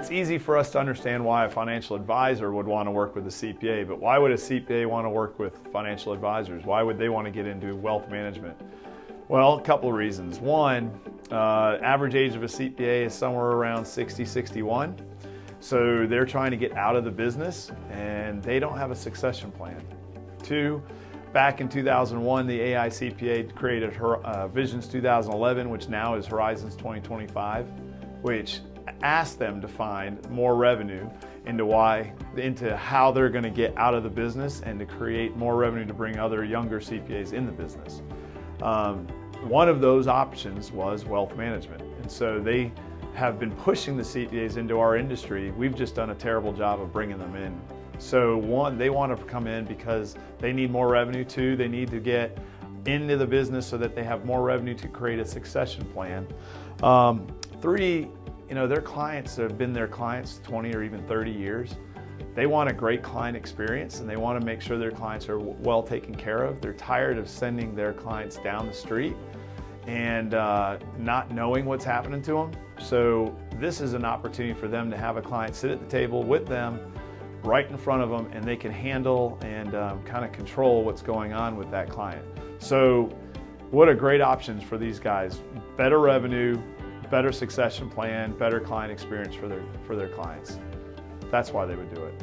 it's easy for us to understand why a financial advisor would want to work with a CPA, but why would a CPA want to work with financial advisors? Why would they want to get into wealth management? Well, a couple of reasons. One, average age of a CPA is somewhere around 60, 61. So they're trying to get out of the business and they don't have a succession plan. Two, back in 2001, the AI CPA created Visions 2011, which now is Horizons 2025, which asked them to find more revenue into how they're going to get out of the business and to create more revenue to bring other younger CPAs in the business. One of those options was wealth management, and so they have been pushing the CPAs into our industry. We've just done a terrible job of bringing them in. So one, they want to come in because they need more revenue. Two, they need to get into the business so that they have more revenue to create a succession plan. Three, their clients have been their clients 20 or even 30 years. They want a great client experience and they want to make sure their clients are well taken care of. They're tired of sending their clients down the street and not knowing what's happening to them. So this is an opportunity for them to have a client sit at the table with them right in front of them, and they can handle and kind of control what's going on with that client. So what are great options for these guys? Better revenue, better succession plan, better client experience for their clients. That's why they would do it.